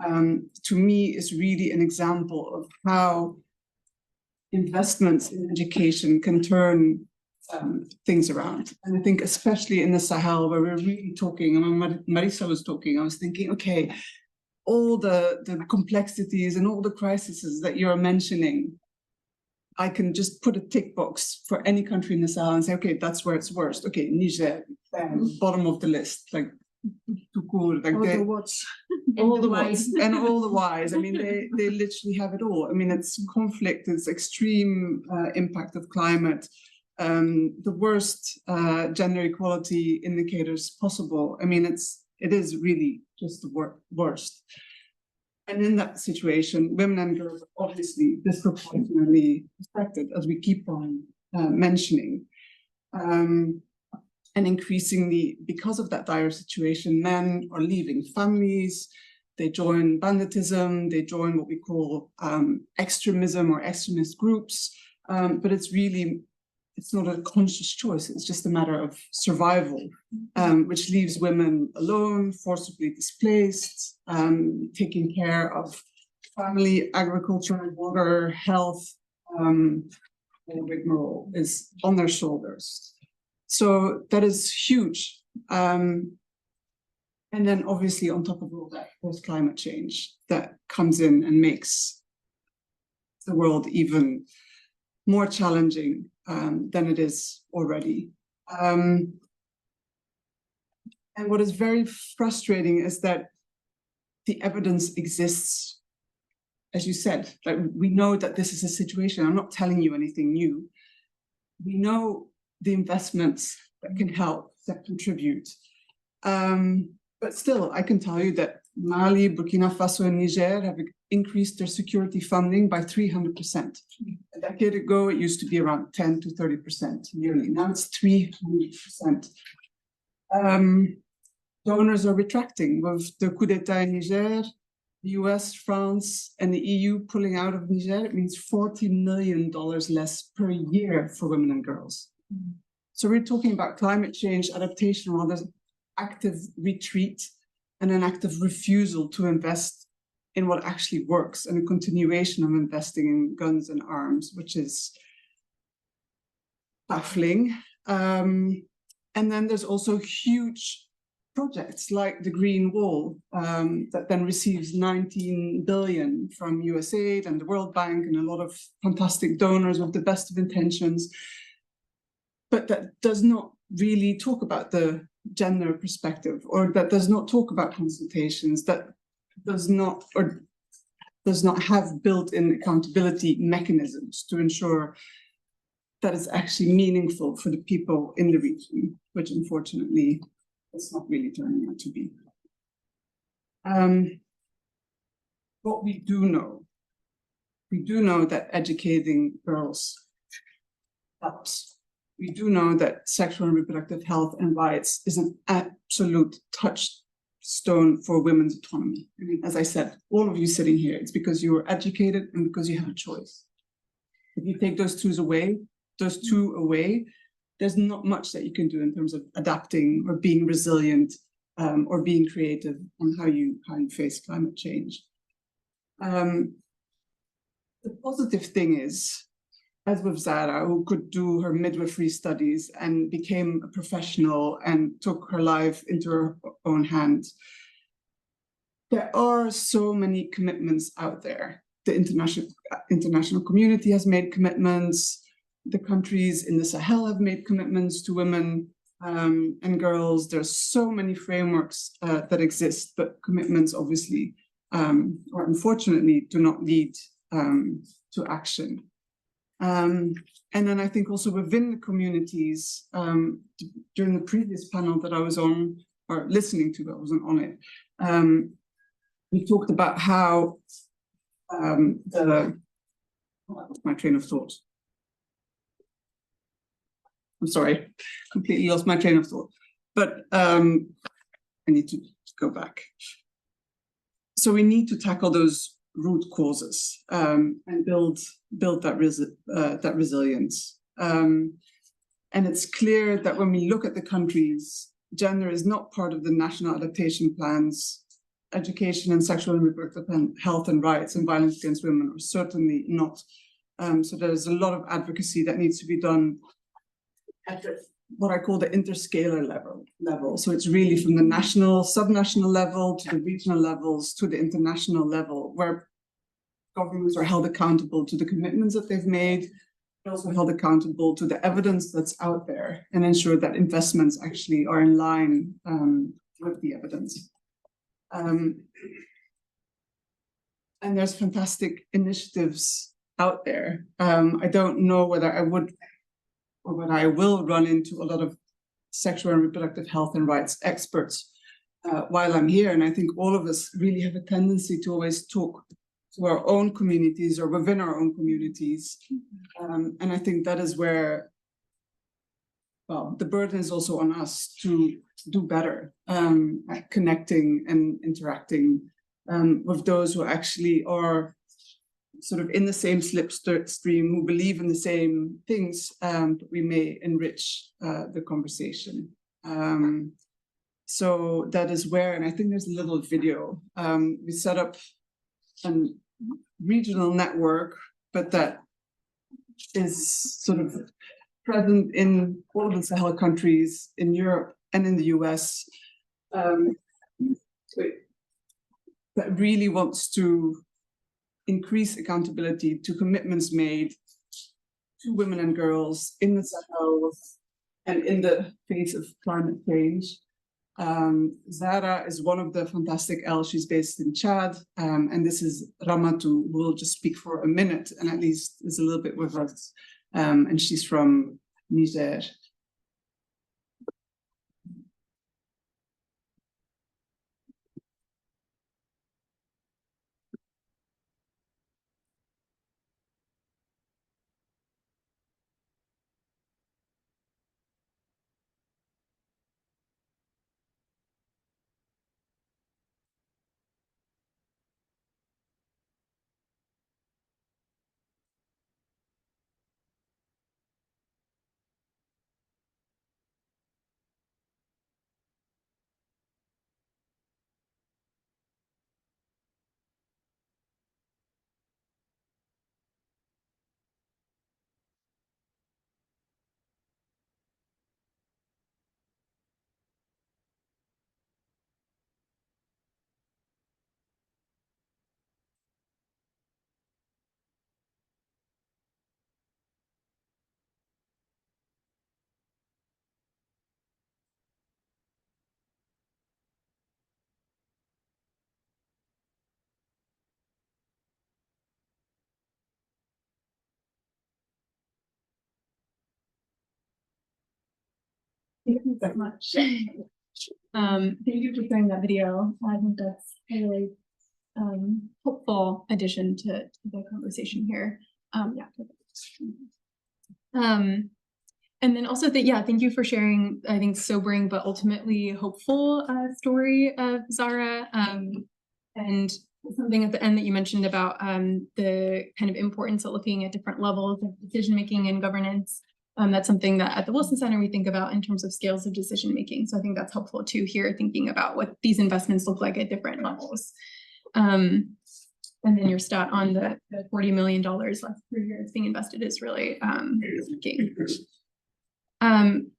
to me, is really an example of how investments in education can turn things around. And I think especially in the Sahel, where we're really talking, and when Marisa was talking, I was thinking, okay, all the complexities and all the crises that you're mentioning, I can just put a tick box for any country in the Sahel and say, okay, that's where it's worst. Okay, Niger, bottom of the list, like like all the what's and all the whys. I mean, they literally have it all. I mean, it's conflict, it's extreme impact of climate, the worst gender equality indicators possible. I mean, it is really just the worst. And in that situation, women and girls are obviously disproportionately affected, as we keep on mentioning. And increasingly, because of that dire situation, men are leaving families, they join banditism, they join what we call extremism or extremist groups. But it's not a conscious choice, it's just a matter of survival, which leaves women alone, forcibly displaced, taking care of family, agriculture, water, health, the rigmarole is on their shoulders. So that is huge. And then obviously on top of all that, there's climate change that comes in and makes the world even more challenging than it is already. And what is very frustrating is that the evidence exists as you said, like we know that this is a situation. I'm not telling you anything new. We know the investments that can help, that contribute. But still, I can tell you that Mali, Burkina Faso, and Niger have increased their security funding by 300%. A decade ago, it used to be around 10 to 30% yearly. Now it's 300%. Donors are retracting with the coup d'etat in Niger, the US, France, and the EU pulling out of Niger. It means $40 million less per year for women and girls. So we're talking about climate change adaptation, while there's active retreat and an active refusal to invest in what actually works, and a continuation of investing in guns and arms, which is baffling. And then there's also huge projects like the Green Wall that then receives 19 billion from USAID and the World Bank and a lot of fantastic donors with the best of intentions, but that does not really talk about the gender perspective, or that does not talk about consultations, that does not have built-in accountability mechanisms to ensure that it's actually meaningful for the people in the region, which unfortunately it's not really turning out to be. What we do know that educating girls helps. We do know that sexual and reproductive health and rights is an absolute touchstone for women's autonomy. I mean, as I said, all of you sitting here, it's because you are educated and because you have a choice. If you take those two away, there's not much that you can do in terms of adapting or being resilient or being creative on how you face climate change. The positive thing is, as with Zara, who could do her midwifery studies and became a professional and took her life into her own hands, there are so many commitments out there. The international community has made commitments. The countries in the Sahel have made commitments to women and girls. There's so many frameworks that exist, but commitments obviously, or unfortunately, do not lead to action. And then I think also within the communities, during the previous panel that I was on, or listening to, I wasn't on it, we talked about how my train of thought. I'm sorry, completely lost my train of thought, but I need to go back. So we need to tackle those root causes and build that resilience. And it's clear that when we look at the countries, gender is not part of the national adaptation plans. Education and sexual and reproductive health and rights and violence against women are certainly not. So there's a lot of advocacy that needs to be done at what I call the interscalar level. So it's really from the national, subnational level to the regional levels to the international level, where governments are held accountable to the commitments that they've made, but also held accountable to the evidence that's out there, and ensure that investments actually are in line with the evidence. And there's fantastic initiatives out there. I don't know whether I would or whether I will run into a lot of sexual and reproductive health and rights experts while I'm here. And I think all of us really have a tendency to always talk to our own communities or within our own communities. And I think that is where, well, the burden is also on us to do better at connecting and interacting with those who actually are sort of in the same slipstream, who believe in the same things, but we may enrich the conversation. So that is where, and I think there's a little video. We set up a regional network, but that is sort of present in all of the Sahel countries, in Europe and in the US, that really wants to increase accountability to commitments made to women and girls in the Sahel and in the face of climate change. Zara is one of the fantastic L. She's based in Chad. And this is Ramatu, who will just speak for a minute and at least is a little bit with us. And she's from Niger. Thank you so much. Thank you for sharing that video. I think that's a really hopeful addition to the conversation here. Yeah. And then also thank you for sharing, I think, sobering but ultimately hopeful story of Zara. And something at the end that you mentioned about the kind of importance of looking at different levels of decision-making and governance. That's something that at the Wilson Center we think about in terms of scales of decision-making. So I think that's helpful too here, thinking about what these investments look like at different levels. And then your stat on the $40 million last 3 years being invested is really key.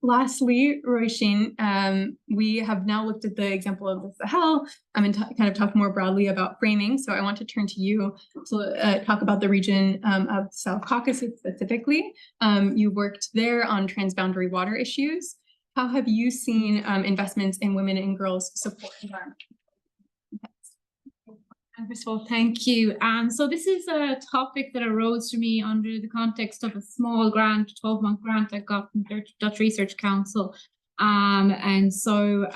Lastly, Roisin, we have now looked at the example of the Sahel and kind of talked more broadly about framing. So I want to turn to you to talk about the region of South Caucasus specifically. You worked there on transboundary water issues. How have you seen investments in women and girls support environment? First of all, thank you. So this is a topic that arose for me under the context of a small grant, 12-month grant I got from the Dutch Research Council. And so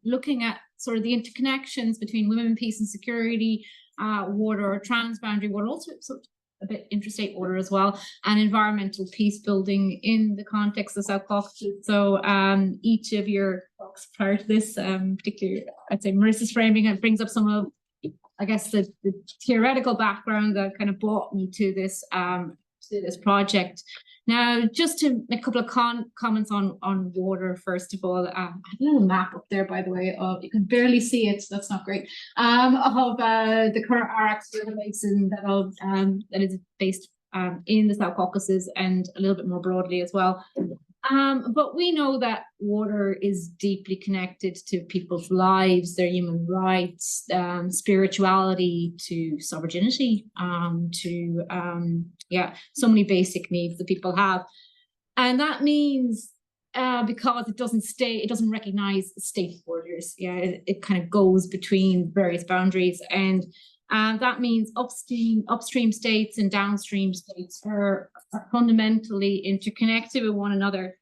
looking at sort of the interconnections between women, peace and security, water, transboundary water, also sort of a bit interstate water as well, and environmental peace building in the context of South Caucasus. So each of your talks prior to this, particularly, I'd say Marisa's framing, it brings up some of, I guess, the theoretical background that kind of brought me to this project. Now, just to make a couple of comments on water, first of all, I have a little map up there, by the way, of, you can barely see it, so that's not great, of the current Arax River Basin that is based in the South Caucasus and a little bit more broadly as well. But we know that water is deeply connected to people's lives, their human rights, spirituality, to sovereignty, to so many basic needs that people have. And that means because it doesn't recognize state borders. Yeah, it kind of goes between various boundaries, and that means upstream states and downstream states are fundamentally interconnected with one another.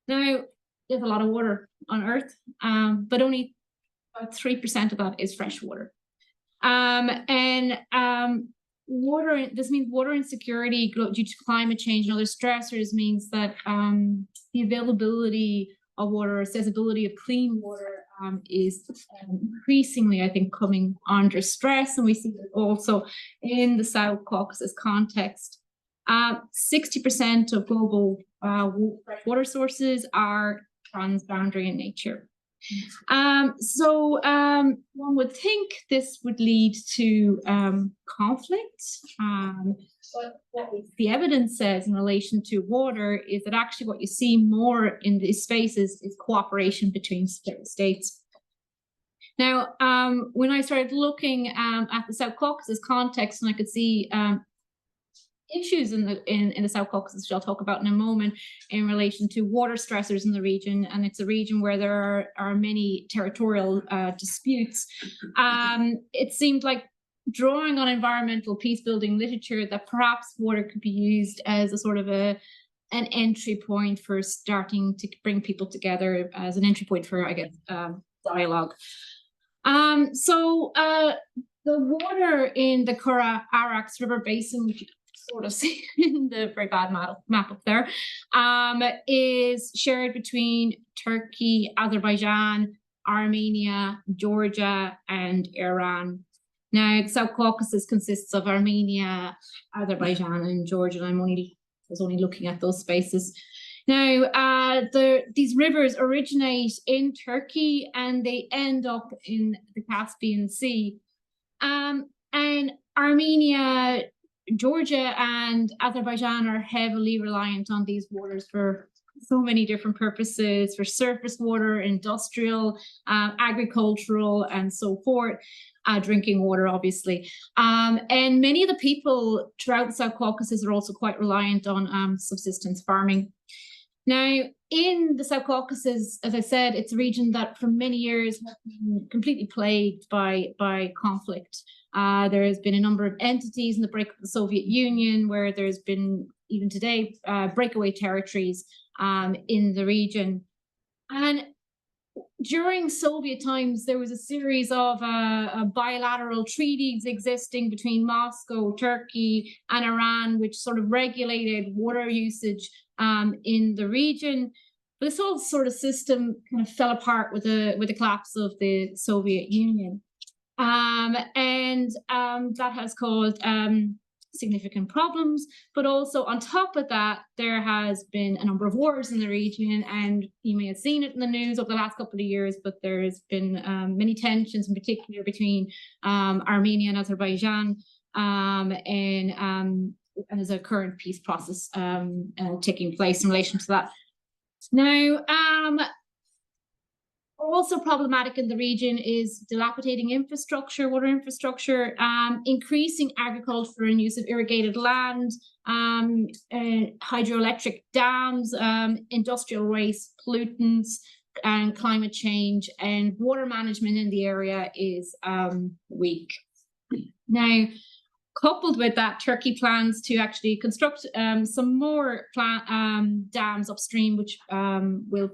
Now, there's a lot of water on Earth, but only about 3% of that is fresh water. Water, this means water insecurity due to climate change and other stressors means that the availability of water, accessibility of clean water is increasingly, I think, coming under stress. And we see that also in the South Caucasus context. 60% of global water sources are transboundary in nature. So one would think this would lead to conflict. But what the evidence says in relation to water is that actually what you see more in these spaces is cooperation between states. Now, when I started looking at the South Caucasus context, and I could see issues in the South Caucasus, which I'll talk about in a moment, in relation to water stressors in the region. And it's a region where there are many territorial disputes. It seemed like, drawing on environmental peace building literature, that perhaps water could be used as a sort of an entry point for starting to bring people together, as an entry point for, I guess, dialogue. So the water in the Kura-Arax River Basin, which you sort of see in the very bad map up there, is shared between Turkey, Azerbaijan, Armenia, Georgia, and Iran. Now, the South Caucasus consists of Armenia, Azerbaijan, and Georgia. And I was only looking at those spaces. Now, these rivers originate in Turkey and they end up in the Caspian Sea. And Armenia, Georgia, and Azerbaijan are heavily reliant on these waters for so many different purposes, for surface water, industrial, agricultural, and so forth. Drinking water, obviously. And many of the people throughout the South Caucasus are also quite reliant on subsistence farming. Now, in the South Caucasus, as I said, it's a region that for many years has been completely plagued by conflict. There has been a number of entities in the breakup of the Soviet Union, where there's been, even today, breakaway territories in the region. And during Soviet times, there was a series of bilateral treaties existing between Moscow, Turkey, and Iran, which sort of regulated water usage in the region. But this whole sort of system kind of fell apart with the collapse of the Soviet Union. And that has caused significant problems, but also on top of that, there has been a number of wars in the region, and you may have seen it in the news over the last couple of years, but there's been many tensions, in particular between Armenia and Azerbaijan, and there's a current peace process taking place in relation to that. Now, also problematic in the region is dilapidating infrastructure, water infrastructure, increasing agriculture and use of irrigated land, hydroelectric dams, industrial waste, pollutants, and climate change, and water management in the area is weak. Now, coupled with that, Turkey plans to actually construct some more dams upstream, which will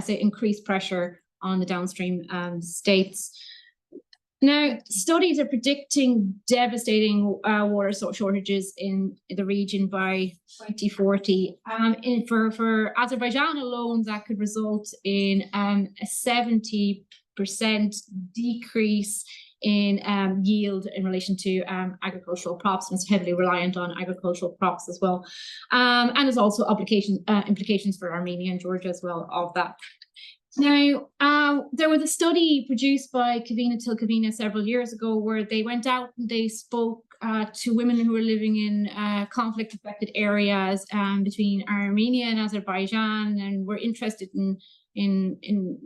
increase pressure on the downstream states. Now, studies are predicting devastating water shortages in the region by 2040. For Azerbaijan alone, that could result in a 70% decrease in yield in relation to agricultural crops, and it's heavily reliant on agricultural crops as well. And there's also implications for Armenia and Georgia as well of that. Now, there was a study produced by Kavina Tilkavina several years ago where they went out and they spoke to women who were living in conflict-affected areas between Armenia and Azerbaijan, and were interested in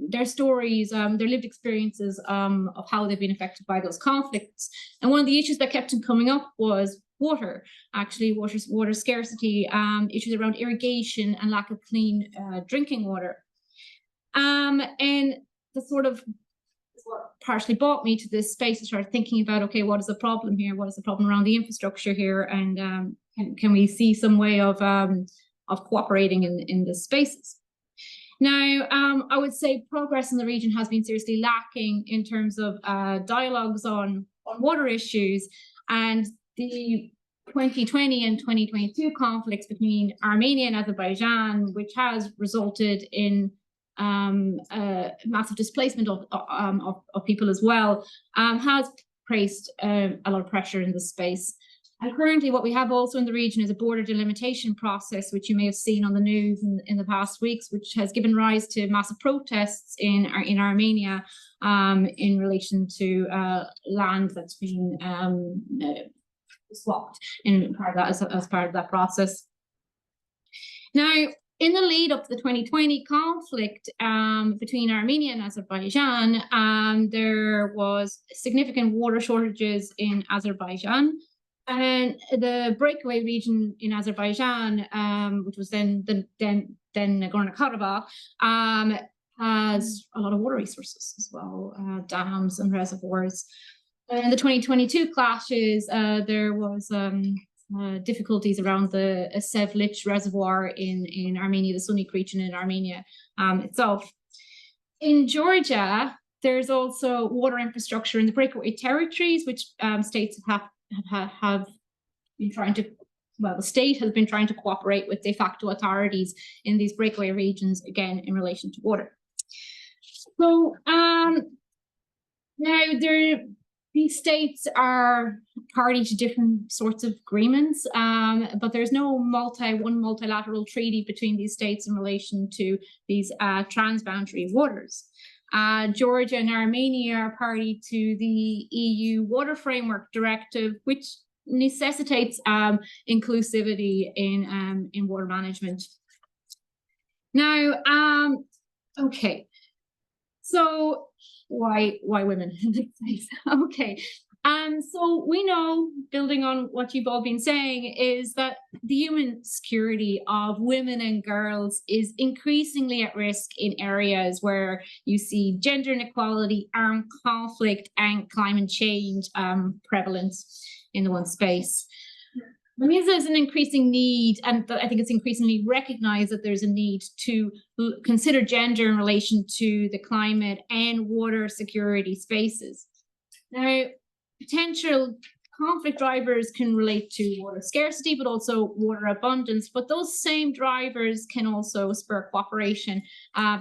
their stories, their lived experiences of how they've been affected by those conflicts. And one of the issues that kept on coming up was water, actually water scarcity, issues around irrigation and lack of clean drinking water. And the sort of what partially brought me to this space to start thinking about, okay, what is the problem here? What is the problem around the infrastructure here? And can we see some way of cooperating in the spaces? Now, I would say progress in the region has been seriously lacking in terms of dialogues on water issues, and the 2020 and 2022 conflicts between Armenia and Azerbaijan, which has resulted in massive displacement of people as well, has placed a lot of pressure in the space. And currently what we have also in the region is a border delimitation process, which you may have seen on the news in the past weeks, which has given rise to massive protests in Armenia in relation to land that's been swapped in part of that, as part of that process. Now, in the lead up to the 2020 conflict between Armenia and Azerbaijan, there was significant water shortages in Azerbaijan. And the breakaway region in Azerbaijan, which was then Nagorno-Karabakh, has a lot of water resources as well, dams and reservoirs. In the 2022 clashes, there was difficulties around the Sevlich reservoir in Armenia, the Sunnik region in Armenia itself. In Georgia, there's also water infrastructure in the breakaway territories, which states have been trying to, well, the state has been trying to cooperate with de facto authorities in these breakaway regions, again, in relation to water. So now these states are party to different sorts of agreements, but there's no one multilateral treaty between these states in relation to these transboundary waters. Georgia and Armenia are party to the EU Water Framework Directive, which necessitates inclusivity in water management. Now, okay, so why women in this space? Okay, so we know, building on what you've all been saying, is that the human security of women and girls is increasingly at risk in areas where you see gender inequality, armed conflict, and climate change prevalence in the one space. That means there's an increasing need, and I think it's increasingly recognized that there's a need to consider gender in relation to the climate and water security spaces. Now, potential conflict drivers can relate to water scarcity, but also water abundance. But those same drivers can also spur cooperation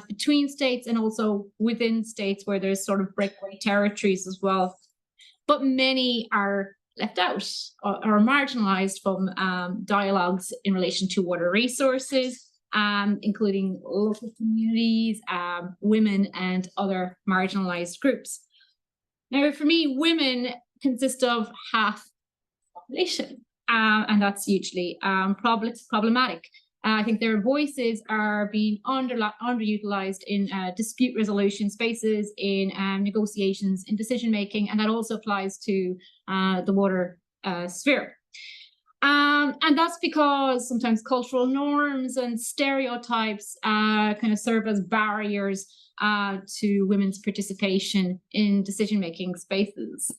between states and also within states where there's sort of breakaway territories as well. But many are left out or marginalized from dialogues in relation to water resources, including local communities, women, and other marginalized groups. Now, for me, women consist of half the population, and that's hugely problematic. I think their voices are being underutilized in dispute resolution spaces, in negotiations, in decision making, and that also applies to the water sphere. And that's because sometimes cultural norms and stereotypes kind of serve as barriers to women's participation in decision making spaces.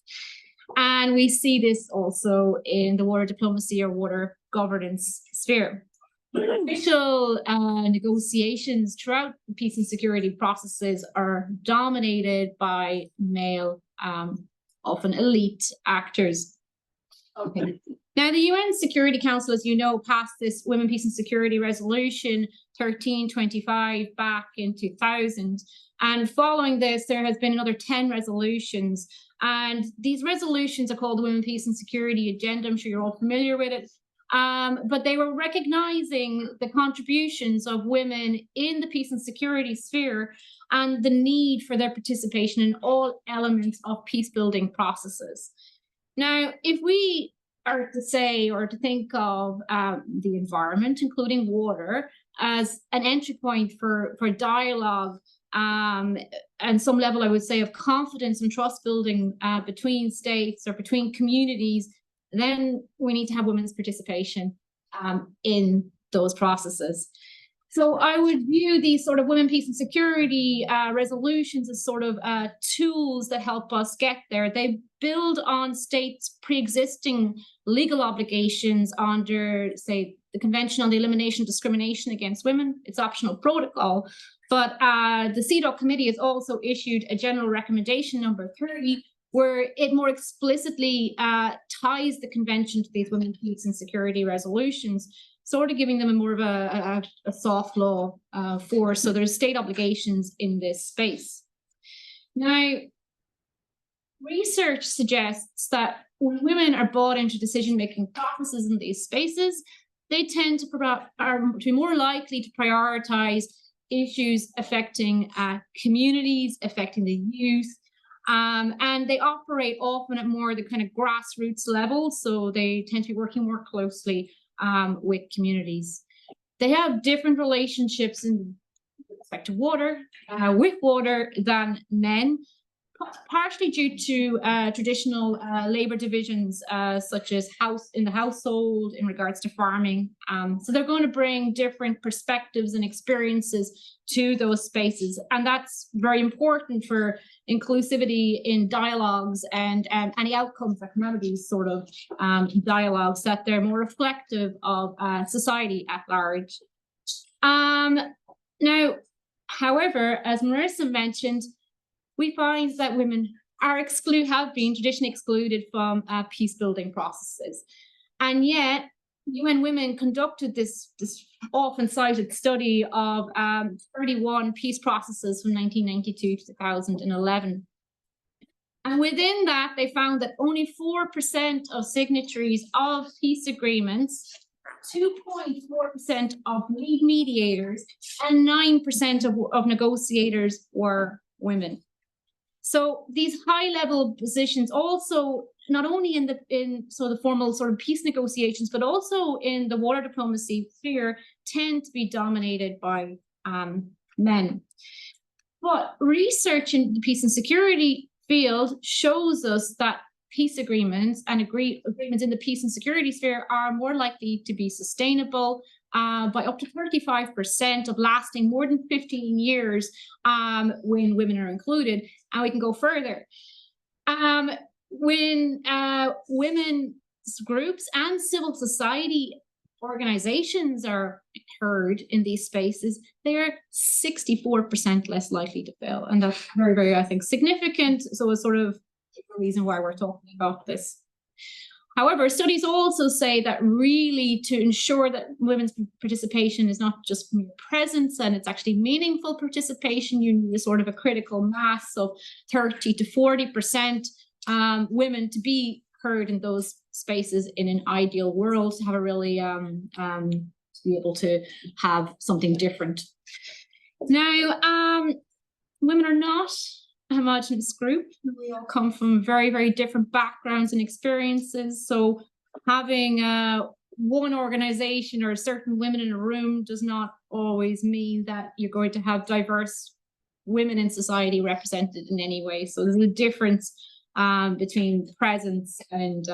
And we see this also in the water diplomacy or water governance sphere. Official negotiations throughout the peace and security processes are dominated by male, often elite actors. Okay. Now, the UN Security Council, as you know, passed this Women, Peace and Security Resolution 1325 back in 2000. And following this, there has been another 10 resolutions. And these resolutions are called the Women, Peace and Security Agenda. I'm sure you're all familiar with it. But they were recognizing the contributions of women in the peace and security sphere and the need for their participation in all elements of peace building processes. Now, if we are to say or to think of the environment, including water, as an entry point for dialogue and some level, I would say, of confidence and trust building between states or between communities, then we need to have women's participation in those processes. So I would view these sort of women, peace and security resolutions as sort of tools that help us get there. They build on states' pre-existing legal obligations under, say, the Convention on the Elimination of Discrimination Against Women. It's optional protocol. But the CEDAW committee has also issued a general recommendation number 30, where it more explicitly ties the convention to these women, peace and security resolutions, sort of giving them a more of a soft law force. So there's state obligations in this space. Now, research suggests that when women are brought into decision-making processes in these spaces, they tend to be more likely to prioritize issues affecting communities, affecting the youth, and they operate often at more the kind of grassroots level, so they tend to be working more closely with communities. They have different relationships in respect to water, with water than men, partially due to traditional labor divisions, such as in the household in regards to farming. So they're going to bring different perspectives and experiences to those spaces. And that's very important for inclusivity in dialogues and any outcomes that come out of these sort of dialogues, that they're more reflective of society at large. Now, however, as Marisa mentioned, we find that women have been traditionally excluded from peace-building processes. And yet, UN Women conducted this often cited study of 31 peace processes from 1992 to 2011. And within that, they found that only 4% of signatories of peace agreements, 2.4% of lead mediators, and 9% of negotiators were women. So these high-level positions also, not only in the formal sort of peace negotiations, but also in the water diplomacy sphere, tend to be dominated by men. But research in the peace and security field shows us that peace agreements and agreements in the peace and security sphere are more likely to be sustainable by up to 35% of lasting more than 15 years when women are included. And we can go further. When women's groups and civil society organizations are heard in these spaces, they are 64% less likely to fail. And that's very, very, I think, significant. So it's sort of the reason why we're talking about this. However, studies also say that really to ensure that women's participation is not just mere presence and it's actually meaningful participation, you need a sort of a critical mass of 30 to 40% women to be heard in those spaces in an ideal world, to have a really, to be able to have something different. Now, women are not a homogenous group. We all come from very, very different backgrounds and experiences. So having one organization or certain women in a room does not always mean that you're going to have diverse women in society represented in any way. So there's a difference between presence and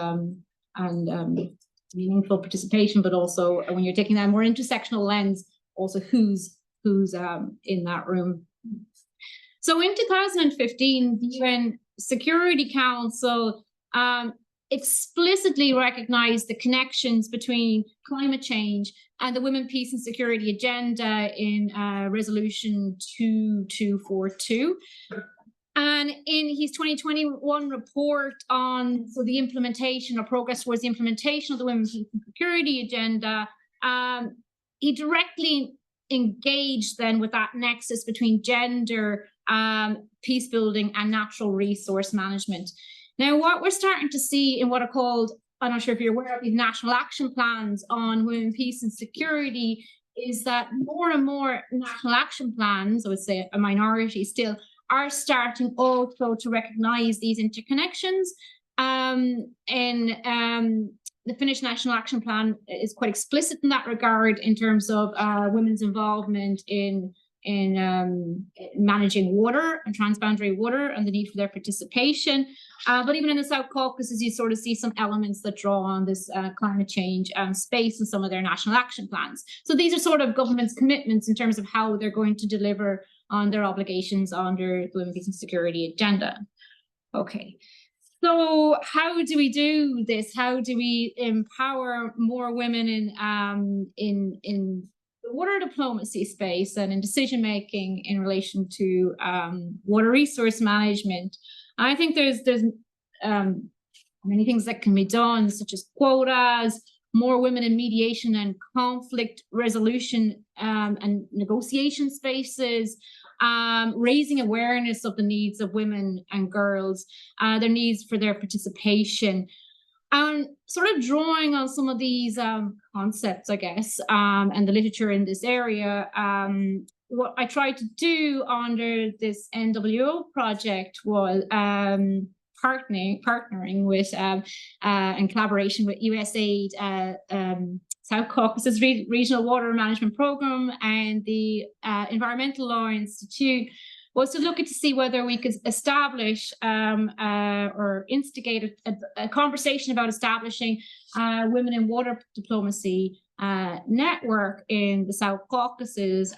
meaningful participation, but also when you're taking that more intersectional lens, also who's in that room. So in 2015, the UN Security Council explicitly recognized the connections between climate change and the Women, Peace and Security Agenda in Resolution 2242. And in his 2021 report on the implementation or progress towards the implementation of the Women, Peace and Security Agenda, he directly engaged then with that nexus between gender, peace building and natural resource management. Now, what we're starting to see in what are called, I'm not sure if you're aware of these national action plans on women, peace and security, is that more and more national action plans, I would say a minority still, are starting also to recognize these interconnections. The Finnish National Action Plan is quite explicit in that regard in terms of women's involvement in managing water and transboundary water and the need for their participation. But even in the South Caucasus, you sort of see some elements that draw on this climate change space in some of their national action plans. So these are sort of government's commitments in terms of how they're going to deliver on their obligations under the Women, Peace and Security Agenda. Okay. So how do we do this? How do we empower more women in the water diplomacy space and in decision making in relation to water resource management? I think there's many things that can be done, such as quotas, more women in mediation and conflict resolution and negotiation spaces, raising awareness of the needs of women and girls, their needs for their participation, and sort of drawing on some of these concepts, I guess, and the literature in this area. What I tried to do under this NWO project was partnering with in collaboration with USAID, South Caucasus Regional Water Management Program and the Environmental Law Institute, was to look at to see whether we could establish or instigate a conversation about establishing women in water diplomacy network in the South Caucasus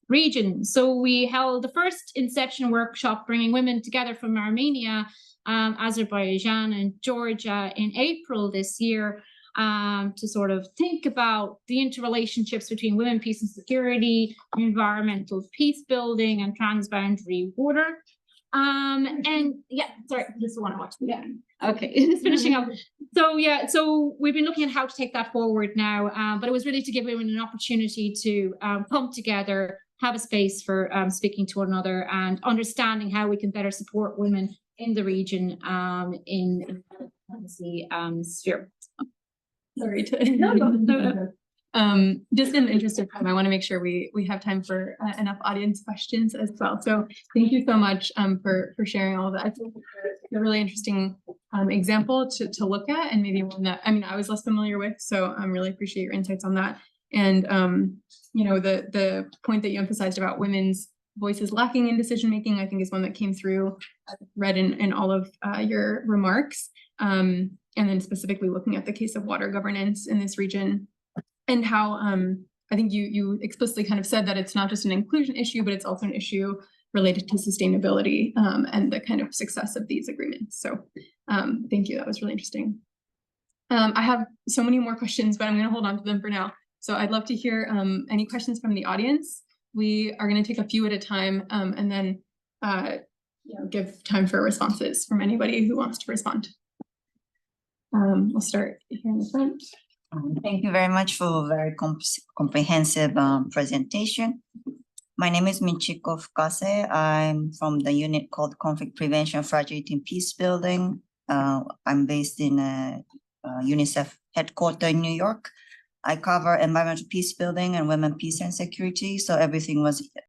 region. So we held the first Inception workshop, bringing women together from Armenia, Azerbaijan and Georgia in April this year, to sort of think about the interrelationships between women, peace and security, environmental peace building, and transboundary water. And yeah, sorry, just want to watch. Yeah, okay, it's finishing up. So yeah, so we've been looking at how to take that forward now, but it was really to give women an opportunity to come together, have a space for speaking to one another and understanding how we can better support women in the region in the sphere. Sorry to just in the interest of time, I want to make sure we have time for enough audience questions as well. So thank you so much for sharing all of that. I think it's a really interesting example to look at, and maybe one that I was less familiar with. So I really appreciate your insights on that. And the point that you emphasized about women's voices lacking in decision making, I think is one that came through, read in all of your remarks. And then specifically looking at the case of water governance in this region, and how I think you explicitly kind of said that it's not just an inclusion issue, but it's also an issue related to sustainability and the kind of success of these agreements. So thank you, that was really interesting. I have so many more questions, but I'm going to hold on to them for now. So I'd love to hear any questions from the audience. We are going to take a few at a time, and then give time for responses from anybody who wants to respond. We'll start here in the front. Thank you very much for a very comprehensive presentation. My name is Michiko Fukase. I'm from the unit called Conflict Prevention, Fragility and Peacebuilding. I'm based in UNICEF headquarters in New York. I cover environmental peace building and women, peace and security. So everything was